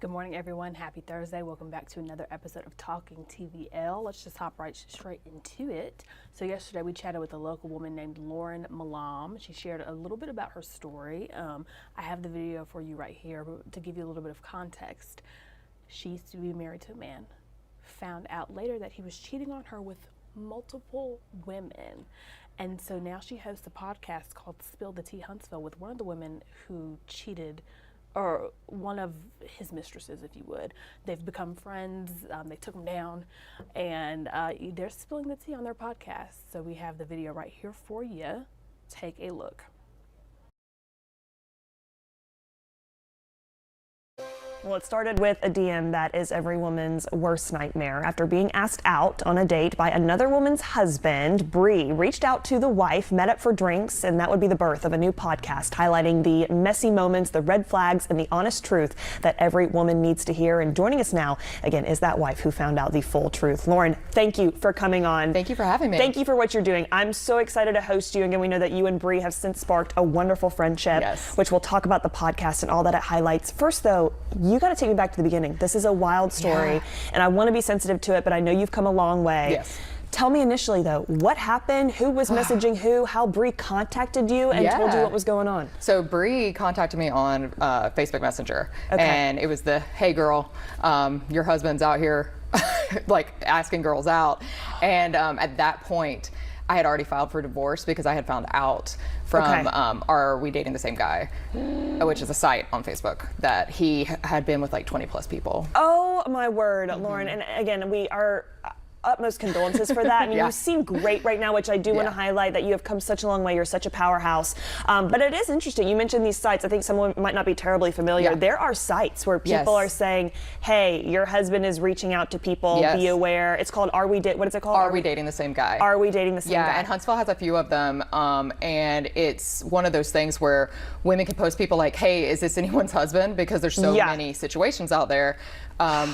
Good morning, everyone. Happy Thursday. Welcome back to another episode of Talking TVL. Let's just hop right straight into it. So yesterday we chatted with a local woman named Lauren Malam. She shared a little bit about her story. I have the video for you right here to give you a little bit of context. She used to be married to a man, found out later that he was cheating on her with multiple women. And so now she hosts a podcast called Spill the Tea Huntsville with one of the women who cheated, or one of his mistresses, if you would. They've become friends. They took him down, and they're spilling the tea on their podcast. So we have the video right here for you. Take a look. Well, it started with a DM that is every woman's worst nightmare. After being asked out on a date by another woman's husband, Bree reached out to the wife, met up for drinks, and that would be the birth of a new podcast highlighting the messy moments, the red flags, and the honest truth that every woman needs to hear. And joining us now, again, is that wife who found out the full truth. Lauren, thank you for coming on. Thank you for having me. Thank you for what you're doing. I'm so excited to host you. Again, we know that you and Bree have since sparked a wonderful friendship, which we'll talk about the podcast and all that it highlights. First, though, you got to take me back to the beginning. This is a wild story, and I want to be sensitive to it, but I know you've come a long way. Yes. Tell me initially, though, what happened, who was messaging who, how Bree contacted you and told you what was going on? So Bree contacted me on Facebook Messenger, and it was the, hey girl, your husband's out here like asking girls out. And at that point, I had already filed for divorce because I had found out from Are We Dating the Same Guy, which is a site on Facebook that he had been with like 20 plus people. Oh my word, Lauren. And again, we are utmost condolences for that. I mean, you seem great right now, which I do want to highlight that you have come such a long way. You're such a powerhouse. But it is interesting. You mentioned these sites. I think someone might not be terribly familiar. There are sites where people are saying, hey, your husband is reaching out to people. Be aware. It's called what is it called? Are We Dating the Same Guy? Are We Dating the Same Guy? Yeah, and Huntsville has a few of them. And it's one of those things where women can post people like, hey, is this anyone's husband? Because there's so many situations out there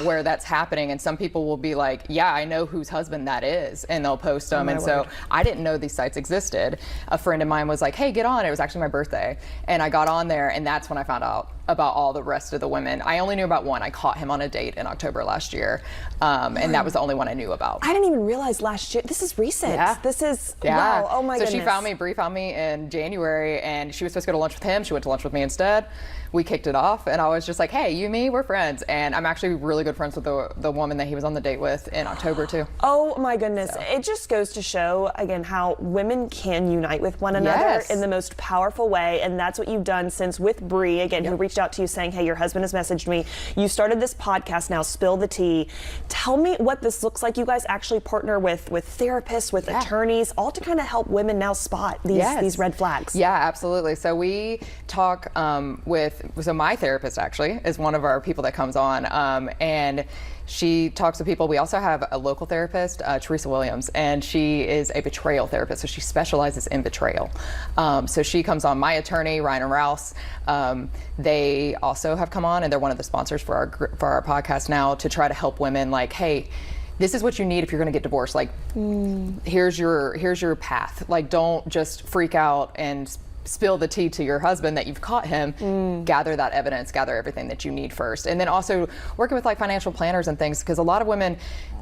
where that's happening. And some people will be like, yeah, I know whose husband that is, and they'll post them. And so I didn't know these sites existed. A friend of mine was like, hey, get on. It was actually my birthday. And I got on there, and that's when I found out about all the rest of the women. I only knew about one. I caught him on a date in October last year. And that was the only one I knew about. I didn't even realize last year. This is recent. This is, wow. Oh my goodness. So Bree found me in January, and she was supposed to go to lunch with him. She went to lunch with me instead. We kicked it off, and I was just like, hey, you, me, we're friends. And I'm actually really good friends with the woman that he was on the date with in October too. Oh my goodness. So. It just goes to show, again, how women can unite with one another in the most powerful way. And that's what you've done since with Bree, again, who reached out to you saying, hey, your husband has messaged me. You started this podcast now, Spill the Tea. Tell me what this looks like. You guys actually partner with therapists, with attorneys, all to kind of help women now spot these red flags. Yeah, absolutely. So we talk so my therapist actually is one of our people that comes on, and she talks to people. We also have a local therapist, Teresa Williams, and she is a betrayal therapist, so she specializes in betrayal. So she comes on. My attorney, Ryan and Rouse, they also have come on, and they're one of the sponsors for our podcast now to try to help women like, hey, this is what you need if you're going to get divorced. Like, here's your path. Like, don't just freak out and spill the tea to your husband that you've caught him. Gather that evidence, gather everything that you need first. And then also working with like financial planners and things, because a lot of women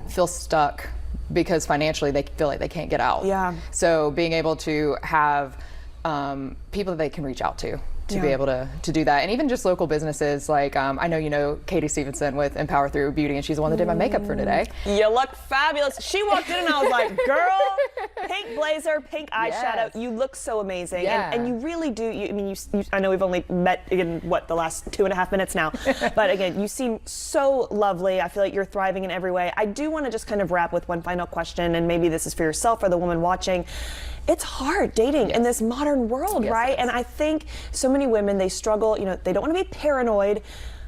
feel stuck because financially they feel like they can't get out. So being able to have people that they can reach out to be able to do that. And even just local businesses, like I know you know Katie Stevenson with Empower Through Beauty, and she's the one that did my makeup for today. You look fabulous. She walked in and I was like, girl, pink blazer, pink eyeshadow. You look so amazing. And you really do. I know we've only met in the last 2.5 minutes now, but again, you seem so lovely. I feel like you're thriving in every way. I do want to just kind of wrap with one final question, and maybe this is for yourself or the woman watching. It's hard dating in this modern world, right? And I think so many women, they struggle, they don't want to be paranoid,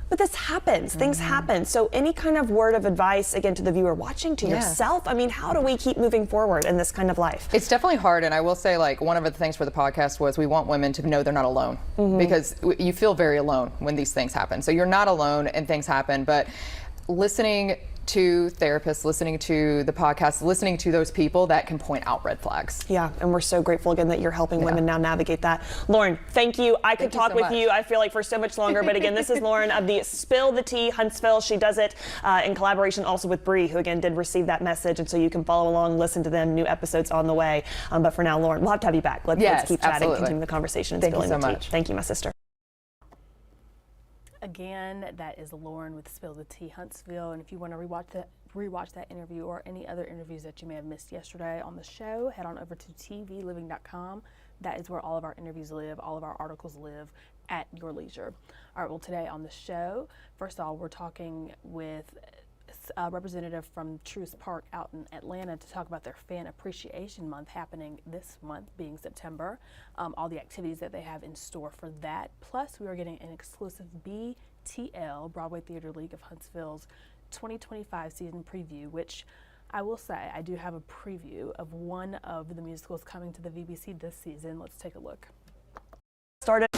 but this happens, things happen. So any kind of word of advice, again, to the viewer watching, to yourself, I mean, how do we keep moving forward in this kind of life? It's definitely hard, and I will say, like, one of the things for the podcast was we want women to know they're not alone, because you feel very alone when these things happen. So you're not alone and things happen, but listening to therapists, listening to the podcast, listening to those people that can point out red flags. Yeah, and we're so grateful again that you're helping women now navigate that. Lauren, thank you. I could talk with you, I feel like, for so much longer, but again, this is Lauren of the Spill the Tea Huntsville. She does it in collaboration also with Bree, who again did receive that message, and so you can follow along, listen to them, new episodes on the way. But for now, Lauren, we'll have to have you back. Let's keep chatting, continue the conversation, and spilling the tea. Much. Thank you, my sister. Again, that is Lauren with Spill the Tea Huntsville, and if you want to rewatch that interview or any other interviews that you may have missed yesterday on the show, head on over to tvliving.com. That is where all of our interviews live, all of our articles live at your leisure. All right, well, today on the show, first of all, we're talking with a representative from Truist Park out in Atlanta to talk about their Fan Appreciation Month happening this month, being September, all the activities that they have in store for that. Plus, we are getting an exclusive BTL, Broadway Theater League of Huntsville's 2025 season preview, which I will say I do have a preview of one of the musicals coming to the VBC this season. Let's take a look. Started.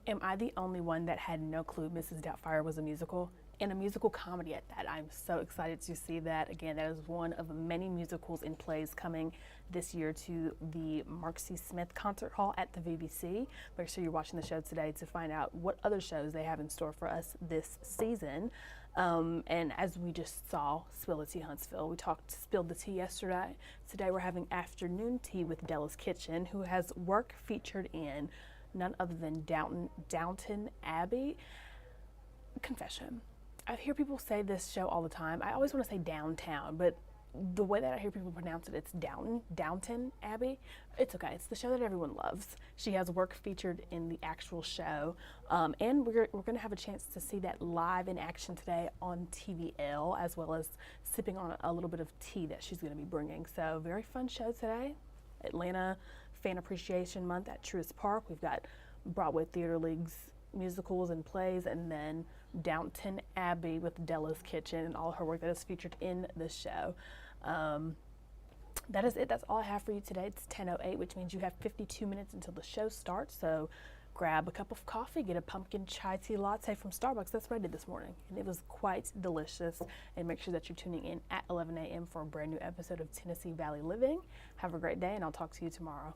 Am I the only one that had no clue Mrs. Doubtfire was a musical? And a musical comedy at that. I'm so excited to see that. Again, that is one of many musicals and plays coming this year to the Mark C. Smith Concert Hall at the VBC. Make sure you're watching the show today to find out what other shows they have in store for us this season. And as we just saw, Spill the Tea Huntsville, we spilled the tea yesterday. Today we're having afternoon tea with Della's Kitchen, who has work featured in none other than Downton Abbey. Confession. I hear people say this show all the time. I always want to say downtown, but the way that I hear people pronounce it, it's Downton Abbey. It's okay. It's the show that everyone loves. She has work featured in the actual show, and we're going to have a chance to see that live in action today on TVL, as well as sipping on a little bit of tea that she's going to be bringing. So very fun show today. Atlanta Fan Appreciation Month at Truist Park. We've got Broadway Theater League's musicals and plays, and then Downton Abbey with Della's Kitchen and all her work that is featured in the show. That is it. That's all I have for you today. It's 10:08, which means you have 52 minutes until the show starts. So grab a cup of coffee, get a pumpkin chai tea latte from Starbucks. That's what I did this morning, and it was quite delicious. And make sure that you're tuning in at 11 a.m. for a brand new episode of Tennessee Valley Living. Have a great day, and I'll talk to you tomorrow.